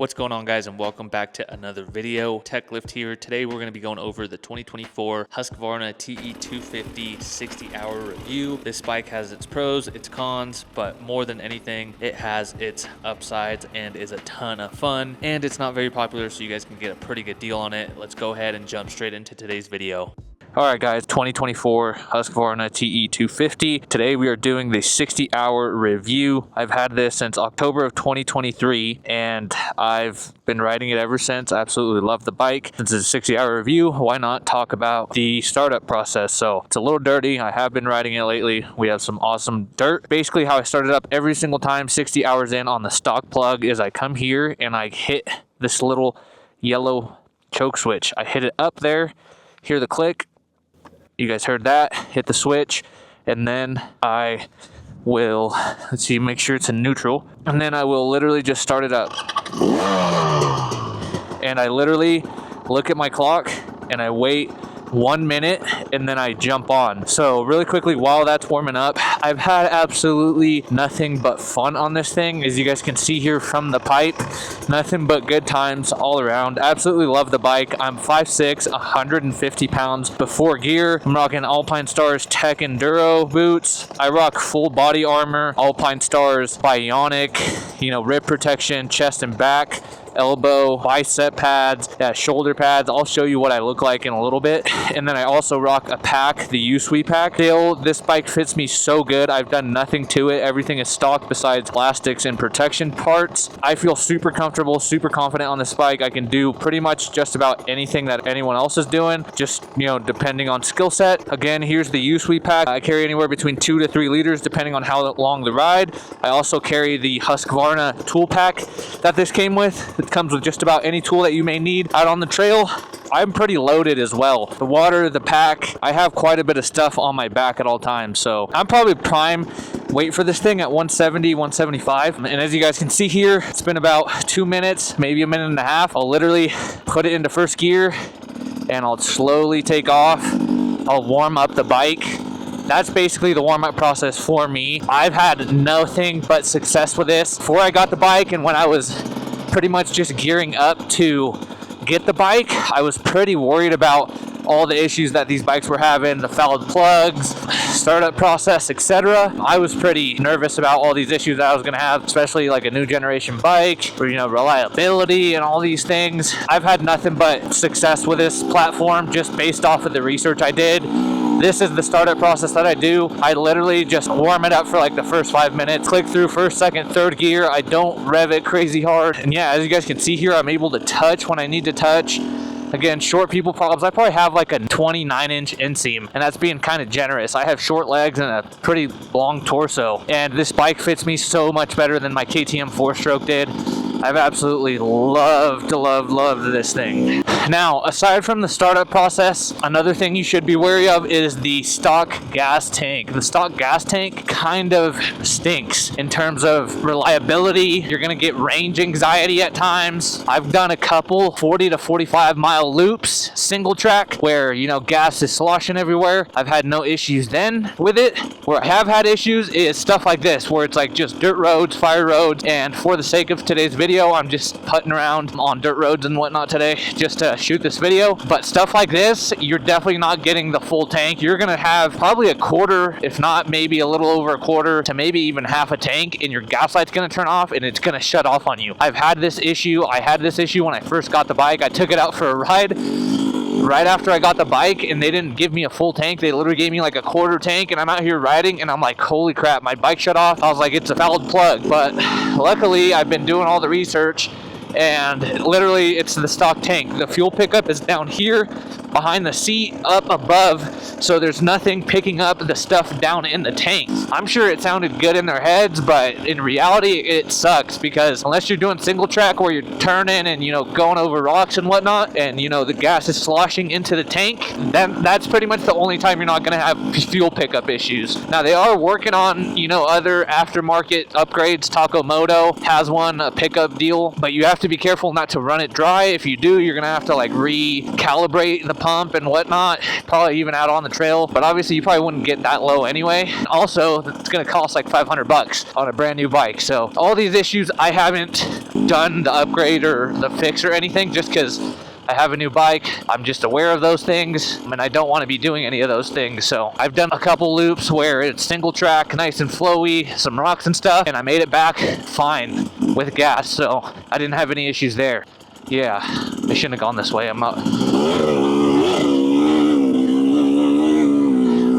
What's going on, guys, and welcome back to another video. Tech Lift here. Today we're going to be going over the 2024 Husqvarna TE250 60-hour review. This bike has its pros, its cons, but more than anything, it has its upsides and is a ton of fun. And it's not very popular, so you guys can get a pretty good deal on it. Let's go ahead and jump straight into today's video. All right, guys, 2024 Husqvarna TE250. Today we are doing the 60-hour review. I've had this since October of 2023, and I've been riding it ever since. I absolutely love the bike. Since it's a 60-hour review, why not talk about the startup process? So it's a little dirty. I have been riding it lately. We have some awesome dirt. Basically, how I started up every single time, 60 hours in on the stock plug, is I come here and I hit this little yellow choke switch. I hit it up there, hear the click. You guys heard that. Hit the switch, and then I will, let's see, make sure it's in neutral, and then I will literally just start it up. And I literally look at my clock and I wait 1 minute and then I jump on. So really quickly, while that's warming up, I've had absolutely nothing but fun on this thing. As you guys can see here from the pipe, nothing but good times all around. Absolutely love the bike. I'm 5'6", 150 pounds. Before gear, I'm rocking Alpine Stars Tech Enduro boots. I rock full body armor, Alpine Stars Bionic, rib protection, chest and back, elbow, bicep pads, shoulder pads. I'll show you what I look like in a little bit. And then I also rock a pack, the U-Sweep pack. Still, this bike fits me so good. I've done nothing to it. Everything is stock besides plastics and protection parts. I feel super comfortable, super confident on this bike. I can do pretty much just about anything that anyone else is doing, just, depending on skill set. Again, here's the U-Sweep pack. I carry anywhere between 2 to 3 liters depending on how long the ride. I also carry the Husqvarna tool pack that this came with. It comes with just about any tool that you may need out on the trail. I'm pretty loaded as well. The water, the pack, I have quite a bit of stuff on my back at all times. So I'm probably prime weight for this thing at 170, 175. And as you guys can see here, it's been about 2 minutes, maybe a minute and a half. I'll literally put it into first gear and I'll slowly take off. I'll warm up the bike. That's basically the warm-up process for me. I've had nothing but success with this. Before I got the bike and when I was pretty much just gearing up to get the bike, I was pretty worried about all the issues that these bikes were having, the fouled plugs, startup process, etc. I was pretty nervous about all these issues that I was going to have, especially like a new generation bike, or reliability and all these things. I've had nothing but success with this platform just based off of the research I did. This is the startup process that I do. I literally just warm it up for like the first 5 minutes, click through first, second, third gear. I don't rev it crazy hard. And yeah, as you guys can see here, I'm able to touch when I need to touch. Again, short people problems. I probably have like a 29-inch inseam, and that's being kind of generous. I have short legs and a pretty long torso, and this bike fits me so much better than my KTM 4-stroke did. I've absolutely loved this thing. Now, aside from the startup process, another thing you should be wary of is the stock gas tank. The stock gas tank kind of stinks in terms of reliability. You're gonna get range anxiety at times. I've done a couple 40 to 45 mile loops, single track, where, gas is sloshing everywhere. I've had no issues then with it. Where I have had issues is stuff like this, where it's like just dirt roads, fire roads, and for the sake of today's video, I'm just putting around on dirt roads and whatnot today just to shoot this video. But stuff like this, you're definitely not getting the full tank. You're gonna have probably a quarter, if not maybe a little over a quarter to maybe even half a tank, and your gas light's gonna turn off and it's gonna shut off on you. I've had this issue. I had this issue when I first got the bike. I took it out for a ride right after I got the bike, and they didn't give me a full tank. They literally gave me like a quarter tank, and I'm out here riding and I'm like, holy crap, my bike shut off. I was like, it's a fouled plug. But luckily I've been doing all the research, and literally it's the stock tank. The fuel pickup is down here behind the seat, up above, so there's nothing picking up the stuff down in the tank. I'm sure it sounded good in their heads, but in reality it sucks, because unless you're doing single track where you're turning and going over rocks and whatnot, and the gas is sloshing into the tank, then that's pretty much the only time you're not going to have fuel pickup issues. Now they are working on other aftermarket upgrades. Taco Moto has one, a pickup deal, but you have to be careful not to run it dry. If you do, you're gonna have to like recalibrate the pump and whatnot, probably even out on the trail, but obviously you probably wouldn't get that low anyway. And also, it's gonna cost like 500 bucks on a brand new bike. So all these issues, I haven't done the upgrade or the fix or anything, just because I have a new bike. I'm just aware of those things, and I don't want to be doing any of those things. So I've done a couple loops where it's single track, nice and flowy, some rocks and stuff, and I made it back fine with gas. So I didn't have any issues there. Yeah, I shouldn't have gone this way. I'm not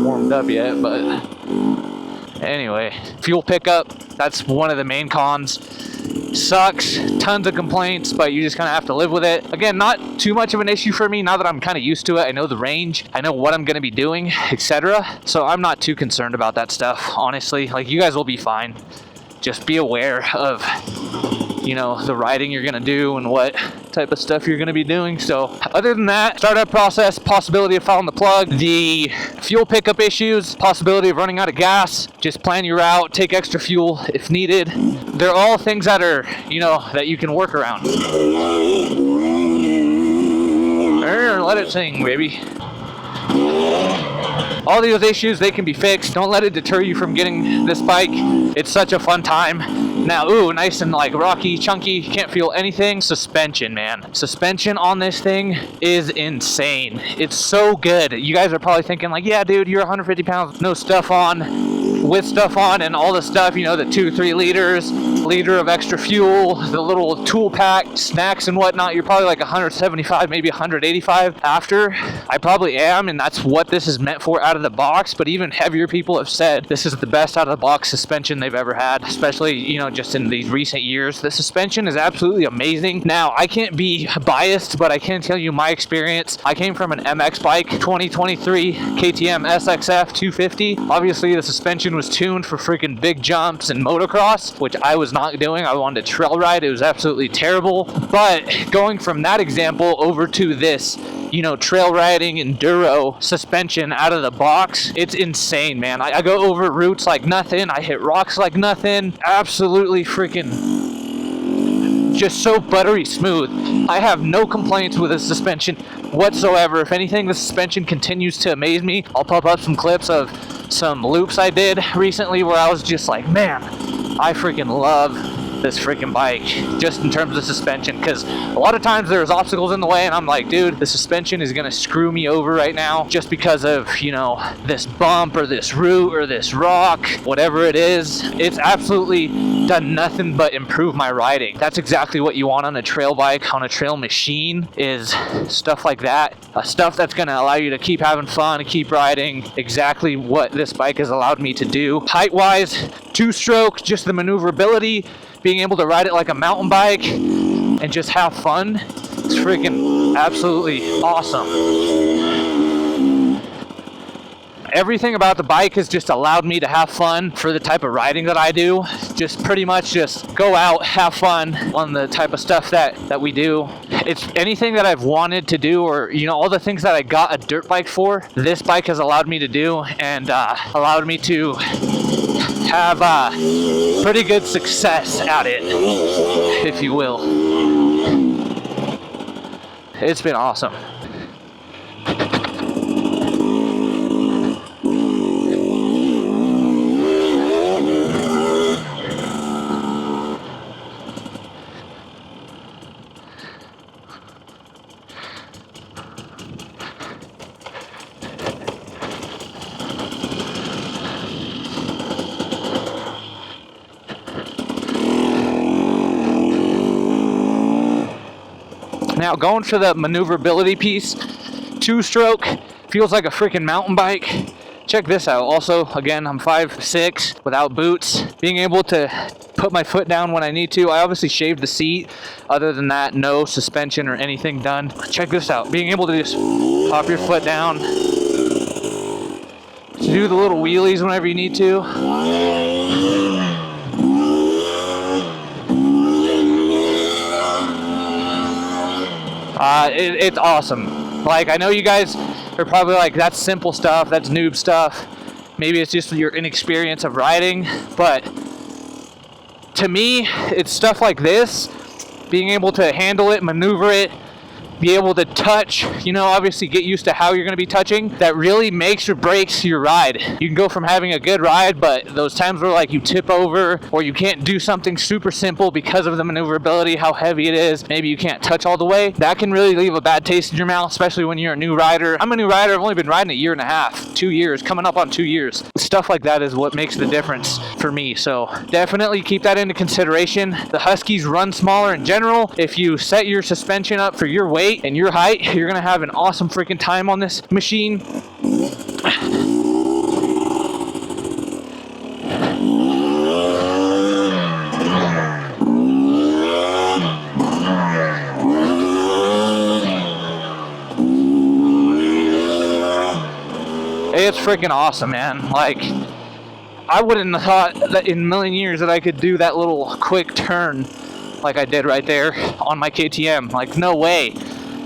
warmed up yet, but anyway, fuel pickup, that's one of the main cons. Sucks, tons of complaints, but you just kind of have to live with it. Again, not too much of an issue for me now that I'm kind of used to it. I know the range, I know what I'm going to be doing, etc. So I'm not too concerned about that stuff, honestly. Like, you guys will be fine. Just be aware of, you know, the riding you're going to do and what type of stuff you're going to be doing. So other than that, startup process, possibility of fouling the plug, the fuel pickup issues, possibility of running out of gas, just plan your route, take extra fuel if needed. They're all things that are, you know, that you can work around. Let it sing, baby. All these issues, they can be fixed. Don't let it deter you from getting this bike. It's such a fun time. Now, ooh, nice and like rocky, chunky, can't feel anything. Suspension, man. Suspension on this thing is insane. It's so good. You guys are probably thinking like, yeah, dude, you're 150 pounds, no stuff on, with stuff on and all the stuff, you know, the 2-3 liter of extra fuel, the little tool pack, snacks and whatnot. You're probably like 175, maybe 185 after. I probably am, and that's what this is meant for out of the box. But even heavier people have said this is the best out of the box suspension they've ever had, especially, you know, just in these recent years. The suspension is absolutely amazing. Now, I can't be biased, but I can tell you my experience. I came from an MX bike, 2023 KTM SXF 250. Obviously, the suspension was tuned for freaking big jumps and motocross, which I was not doing. I wanted to trail ride. It was absolutely terrible. But going from that example over to this, you know, trail riding enduro suspension out of the box, it's insane, man. I go over routes like nothing. I hit rocks like nothing. Absolutely freaking just so buttery smooth. I have no complaints with the suspension whatsoever. If anything, the suspension continues to amaze me. I'll pop up some clips of some loops I did recently where I was just like, man, I freaking love this freaking bike, just in terms of suspension, because a lot of times there's obstacles in the way and I'm like, dude, the suspension is gonna screw me over right now just because of, you know, this bump or this root or this rock, whatever it is. It's absolutely done nothing but improve my riding. That's exactly what you want on a trail bike, on a trail machine, is stuff like that, stuff that's gonna allow you to keep having fun and keep riding. Exactly what this bike has allowed me to do. Height wise, 2-stroke, just the maneuverability, being able to ride it like a mountain bike and just have fun. It's freaking absolutely awesome. Everything about the bike has just allowed me to have fun for the type of riding that I do. Just pretty much just go out, have fun on the type of stuff that we do. It's anything that I've wanted to do, or, you know, all the things that I got a dirt bike for, this bike has allowed me to do, and allowed me to have pretty good success at it, if you will. It's been awesome. Now, going for the maneuverability piece, 2-stroke, feels like a freaking mountain bike. Check this out. Also, again, I'm 5'6", without boots. Being able to put my foot down when I need to. I obviously shaved the seat. Other than that, no suspension or anything done. Check this out. Being able to just pop your foot down, to do the little wheelies whenever you need to. It's awesome. Like, I know you guys are probably like, that's simple stuff, that's noob stuff. Maybe it's just your inexperience of riding, but to me, it's stuff like this being able to handle it, maneuver it, be able to touch, you know, obviously get used to how you're going to be touching, that really makes or breaks your ride. You can go from having a good ride, but those times where like you tip over or you can't do something super simple because of the maneuverability, how heavy it is, maybe you can't touch all the way, that can really leave a bad taste in your mouth, especially when you're a new rider. I'm a new rider. I've only been riding a year and a half, 2 years, coming up on 2 years. Stuff like that is what makes the difference for me. So definitely keep that into consideration. The Huskies run smaller in general. If you set your suspension up for your weight and your height, you're gonna have an awesome freaking time on this machine. It's freaking awesome, man. Like, I wouldn't have thought that in a million years that I could do that little quick turn like I did right there on my KTM. Like, no way.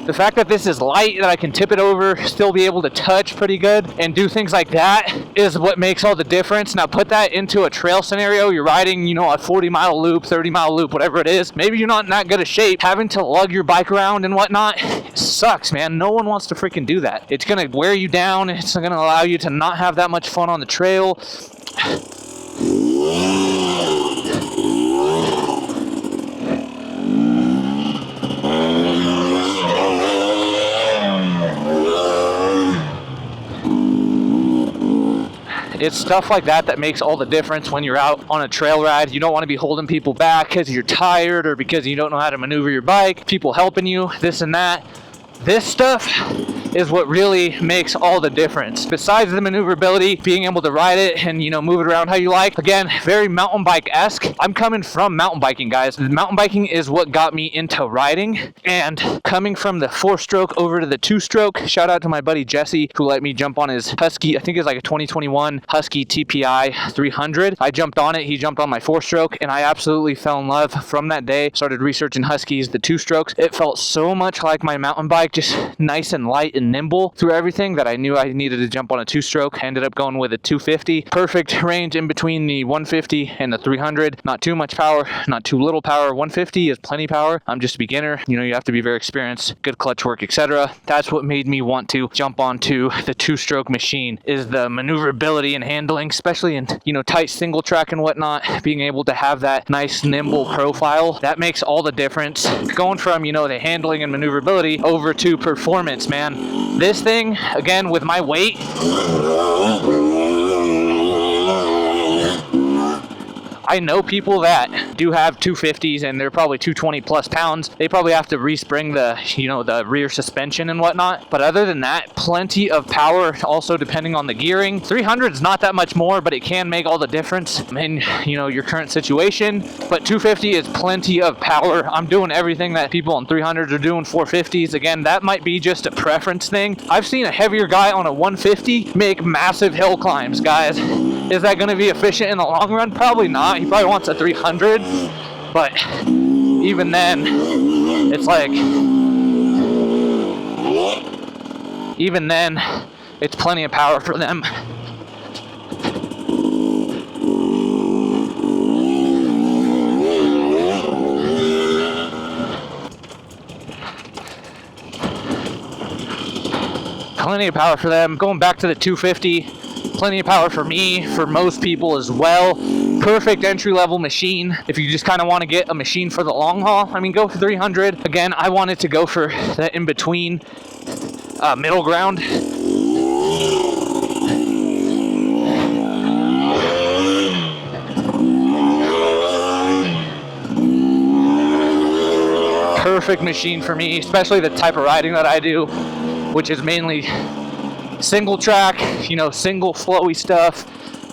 The fact that this is light, that I can tip it over, still be able to touch pretty good, and do things like that is what makes all the difference. Now put that into a trail scenario. You're riding, you know, a 40-mile loop, 30-mile loop, whatever it is. Maybe you're not in that good of shape. Having to lug your bike around and whatnot, it sucks, man. No one wants to freaking do that. It's gonna wear you down. It's gonna allow you to not have that much fun on the trail. It's stuff like that that makes all the difference when you're out on a trail ride. You don't want to be holding people back because you're tired or because you don't know how to maneuver your bike, people helping you, this and that. This stuff is what really makes all the difference. Besides the maneuverability, being able to ride it and, you know, move it around how you like. Again, very mountain bike-esque. I'm coming from mountain biking, guys. Mountain biking is what got me into riding, and coming from the 4-stroke over to the 2-stroke, shout out to my buddy Jesse who let me jump on his Husky, I think it's like a 2021 Husky TE300. I jumped on it, he jumped on my 4-stroke, and I absolutely fell in love from that day. Started researching Huskies, the 2-strokes. It felt so much like my mountain bike, just nice and light and nimble through everything, that I knew I needed to jump on a 2-stroke. I ended up going with a 250. Perfect range in between the 150 and the 300. Not too much power, not too little power. 150 is plenty power. I'm just a beginner. You know, you have to be very experienced, good clutch work, etc. That's what made me want to jump onto the 2-stroke machine, is the maneuverability and handling, especially in, you know, tight single track and whatnot. Being able to have that nice nimble profile, that makes all the difference. Going from, you know, the handling and maneuverability over to performance, man. This thing, again, with my weight, I know people that do have 250s and they're probably 220 plus pounds. They probably have to respring the, you know, the rear suspension and whatnot. But other than that, plenty of power, also depending on the gearing. 300 is not that much more, but it can make all the difference in, you know, your current situation. But 250 is plenty of power. I'm doing everything that people on 300s are doing 450s. Again, that might be just a preference thing. I've seen a heavier guy on a 150 make massive hill climbs, guys. Is that going to be efficient in the long run? Probably not. He probably wants a 300, but even then, it's like, even then, it's plenty of power for them. Plenty of power for them. Going back to the 250, plenty of power for me, for most people as well. Perfect entry-level machine if you just kind of want to get a machine for the long haul. I mean, go for 300. Again, I wanted to go for that in-between middle ground. Perfect machine for me, especially the type of riding that I do, which is mainly single track, you know, single flowy stuff.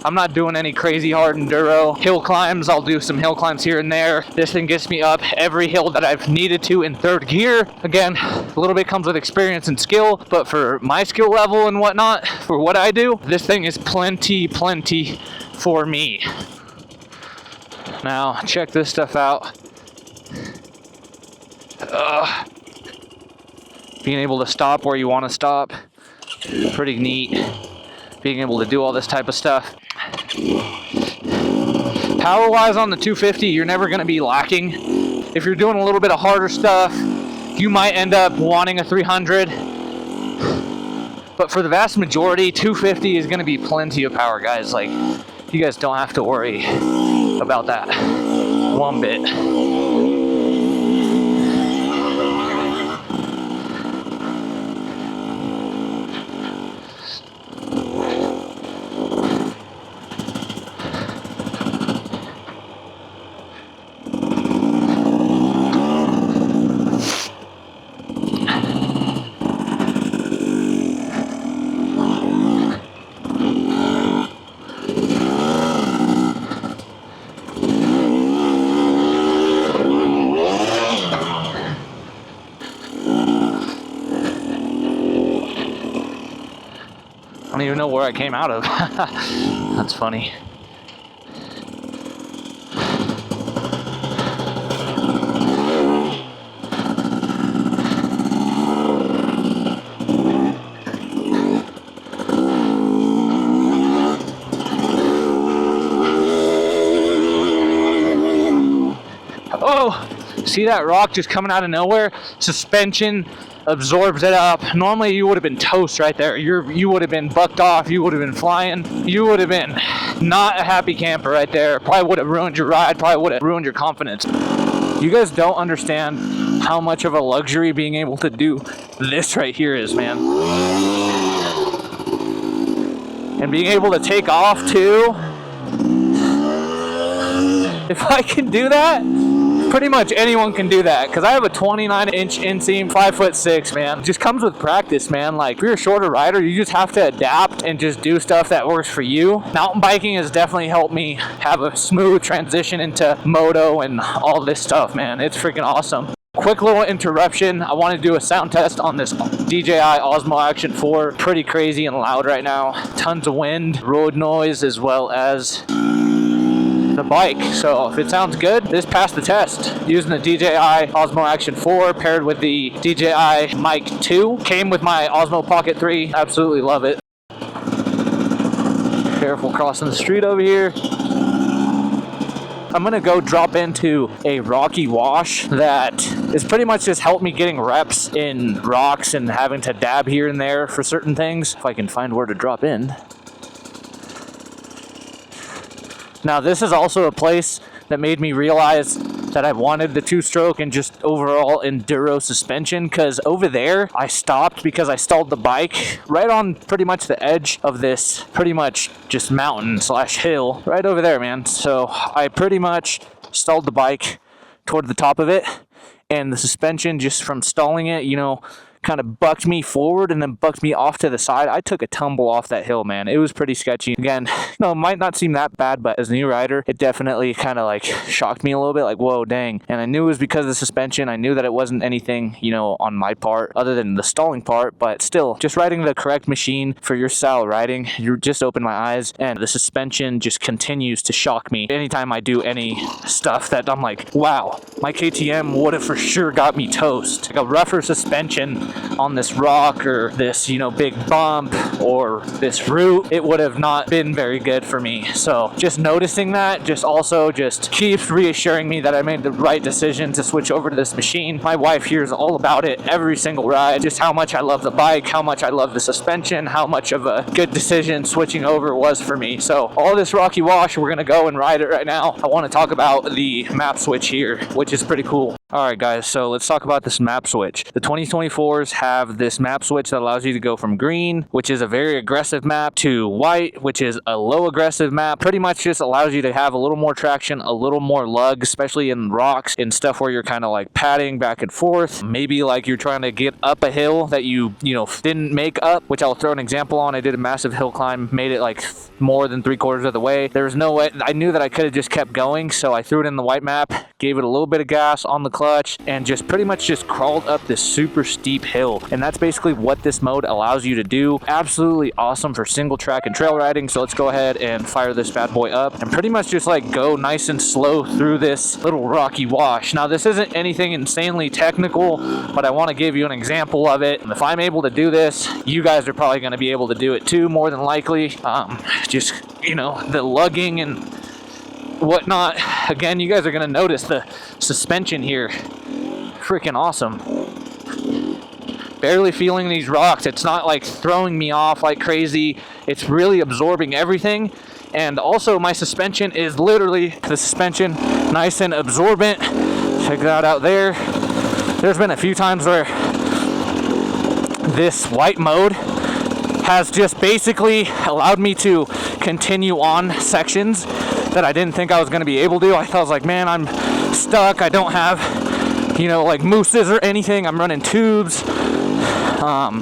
I'm not doing any crazy hard enduro. Hill climbs, I'll do some hill climbs here and there. This thing gets me up every hill that I've needed to in third gear. Again, a little bit comes with experience and skill, but for my skill level and whatnot, for what I do, this thing is plenty for me. Now, check this stuff out. Being able to stop where you want to stop. Pretty neat. Being able to do all this type of stuff. Power wise on the 250, you're never going to be lacking. If you're doing a little bit of harder stuff, you might end up wanting a 300. But for the vast majority, 250 is gonna be plenty of power, guys. Like, you guys don't have to worry about that one bit. I don't even know where I came out of. That's funny. Oh, see that rock just coming out of nowhere? Suspension absorbs it up. Normally you would have been toast right there. You would have been bucked off. You would have been flying. You would have been not a happy camper right there. Probably would have ruined your ride. Probably would have ruined your confidence. You guys don't understand how much of a luxury being able to do this right here is, man. And being able to take off too. If I can do that, pretty much anyone can do that, because I have a 29-inch inseam, 5'6", man. It just comes with practice, man. Like, if you're a shorter rider, you just have to adapt and just do stuff that works for you. Mountain biking has definitely helped me have a smooth transition into moto and all this stuff, man. It's freaking awesome. Quick little interruption. I want to do a sound test on this DJI Osmo Action 4. Pretty crazy and loud right now. Tons of wind, road noise, as well as the bike. So if it sounds good, this passed the test. Using the DJI Osmo Action 4 paired with the DJI Mic 2. Came with my Osmo Pocket 3. Absolutely love it. Careful crossing the street over here. I'm gonna go drop into a rocky wash that is pretty much just helped me getting reps in rocks and having to dab here and there for certain things. If I can find where to drop in. Now this is also a place that made me realize that I wanted the two-stroke and just overall enduro suspension, because over there I stopped because I stalled the bike right on pretty much the edge of this pretty much just mountain slash hill right over there, man. So I pretty much stalled the bike toward the top of it, and the suspension just from stalling it, you know, kind of bucked me forward and then bucked me off to the side. I took a tumble off that hill, man. It was pretty sketchy. Again, no, it might not seem that bad, but as a new rider, it definitely kind of like shocked me a little bit, like, whoa, dang. And I knew it was because of the suspension. I knew that it wasn't anything, you know, on my part other than the stalling part, but still, just riding the correct machine for your style of riding, you just open my eyes, and the suspension just continues to shock me. Anytime I do any stuff that I'm like, wow, my KTM would have for sure got me toast. Like a rougher suspension on this rock or this, you know, big bump or this route, it would have not been very good for me. So just noticing that just also just keeps reassuring me that I made the right decision to switch over to this machine. My wife hears all about it every single ride, just how much I love the bike, how much I love the suspension, how much of a good decision switching over was for me. So all this rocky wash, we're gonna go and ride it right now. I want to talk about the map switch here, which is pretty cool. Alright guys, so let's talk about this map switch. The 2024s have this map switch that allows you to go from green, which is a very aggressive map, to white, which is a low aggressive map. Pretty much just allows you to have a little more traction, a little more lug, especially in rocks and stuff where you're kind of like padding back and forth. Maybe like you're trying to get up a hill that you know, didn't make up, which I'll throw an example on. I did a massive hill climb, made it like more than 3/4 of the way. There was no way, I knew that I could have just kept going, so I threw it in the white map, gave it a little bit of gas on the clutch, and just pretty much just crawled up this super steep hill. And that's basically what this mode allows you to do. Absolutely awesome for single track and trail riding. So let's go ahead and fire this bad boy up and pretty much just like go nice and slow through this little rocky wash. Now this isn't anything insanely technical, but I want to give you an example of it. And if I'm able to do this, you guys are probably going to be able to do it too, more than likely. Just, you know, the lugging and whatnot. Again, you guys are gonna notice the suspension here. Freaking awesome. Barely feeling these rocks. It's not like throwing me off like crazy. It's really absorbing everything. And also my suspension is literally the suspension, nice and absorbent. Check that out there. There's been a few times where this white mode has just basically allowed me to continue on sections that I didn't think I was going to be able to. I thought I was like, man, I'm stuck. I don't have, you know, like mooses or anything. I'm running tubes. I'm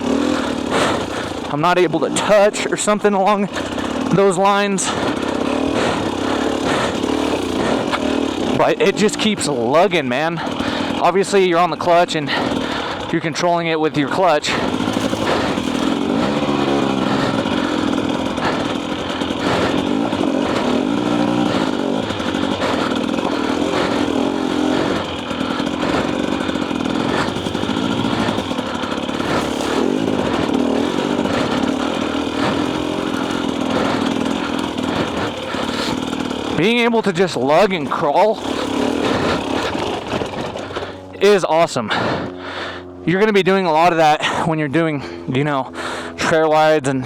not able to touch or something along those lines. But it just keeps lugging, man. Obviously, you're on the clutch and you're controlling it with your clutch. Being able to just lug and crawl is awesome. You're going to be doing a lot of that when you're doing, you know, trail rides and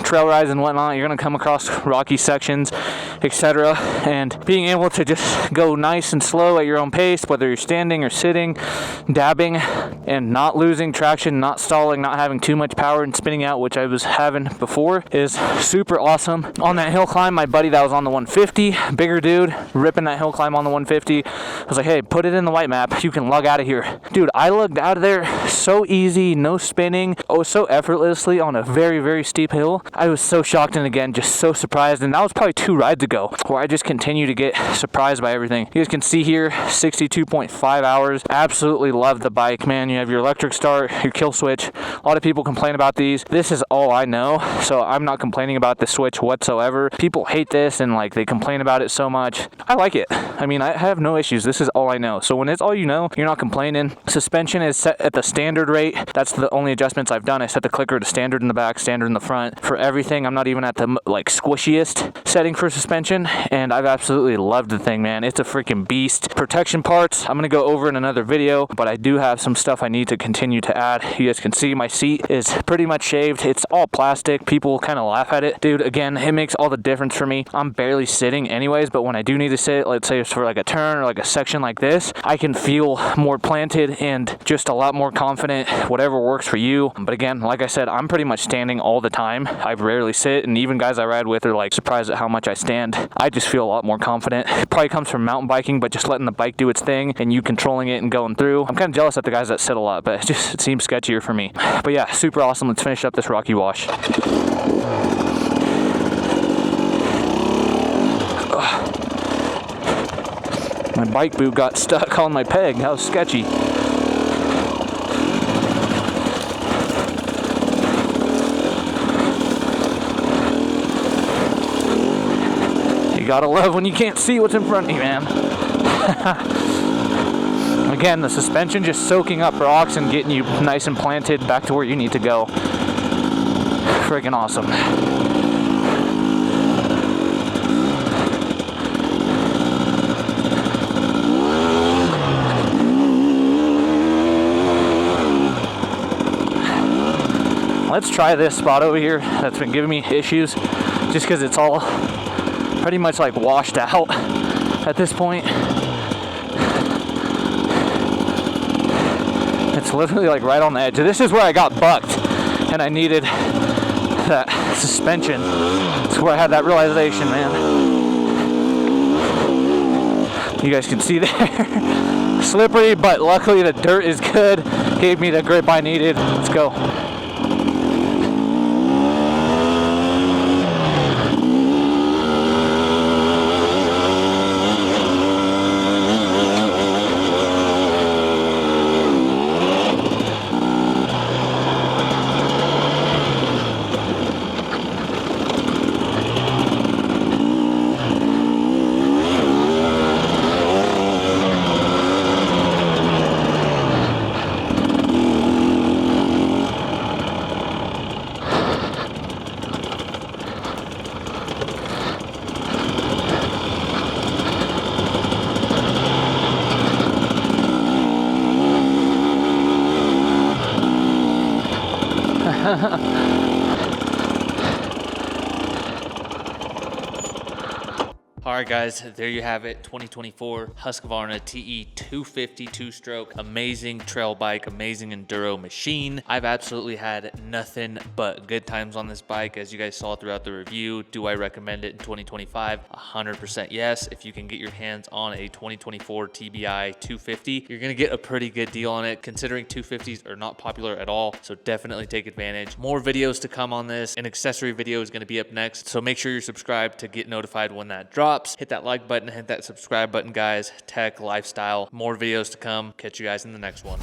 whatnot. You're going to come across rocky sections, etc. And being able to just go nice and slow at your own pace, whether you're standing or sitting, dabbing, and not losing traction, not stalling, not having too much power and spinning out, which I was having before, is super awesome. On that hill climb, my buddy that was on the 150, bigger dude, ripping that hill climb on the 150, I was like, hey, put it in the white map. You can lug out of here. Dude, I lugged out of there so easy, no spinning, so effortlessly on a very, very steep hill. I was so shocked and again, just so surprised. And that was probably 2 rides ago where I just continue to get surprised by everything. You guys can see here, 62.5 hours. Absolutely love the bike, man. You have your electric start, your kill switch. A lot of people complain about these. This is all I know, so I'm not complaining about the switch whatsoever. People hate this and like they complain about it so much. I like it. I mean, I have no issues. This is all I know. So when it's all you know, you're not complaining. Suspension is set at the standard rate. That's the only adjustments I've done. I set the clicker to standard in the back, standard in the front. For everything, I'm not even at the like squishiest setting for suspension, and I've absolutely loved the thing, man. It's a freaking beast. Protection parts, I'm gonna go over in another video, but I do have some stuff I need to continue to add. You guys can see my seat is pretty much shaved. It's all plastic. People kind of laugh at it. Dude, again, it makes all the difference for me. I'm barely sitting anyways, but when I do need to sit, let's say it's for like a turn or like a section like this, I can feel more planted and just a lot more confident, whatever works for you. But again, like I said, I'm pretty much standing all the time. I rarely sit, and even guys I ride with are like surprised at how much I stand. I just feel a lot more confident. It probably comes from mountain biking, but just letting the bike do its thing and you controlling it and going through. I'm kind of jealous at the guys that sit a lot, but it seems sketchier for me. But yeah, super awesome. Let's finish up this rocky wash. My bike boot got stuck on my peg. That was sketchy. You gotta love when you can't see what's in front of you, man. Again, the suspension just soaking up rocks and getting you nice and planted back to where you need to go. Friggin' awesome. Let's try this spot over here that's been giving me issues just because it's all pretty much like washed out at this point. It's literally like right on the edge. This is where I got bucked and I needed that suspension. It's where I had that realization, man. You guys can see there. Slippery, but luckily the dirt is good. Gave me the grip I needed. Let's go. All right, guys, there you have it. 2024 Husqvarna TE250 two-stroke. Amazing trail bike, amazing enduro machine. I've absolutely had nothing but good times on this bike, as you guys saw throughout the review. Do I recommend it in 2025? 100% yes. If you can get your hands on a 2024 TBI 250, you're gonna get a pretty good deal on it, considering 250s are not popular at all. So definitely take advantage. More videos to come on this. An accessory video is gonna be up next. So make sure you're subscribed to get notified when that drops. Hit that like button, hit that subscribe button, guys. Tech, lifestyle, more videos to come. Catch you guys in the next one.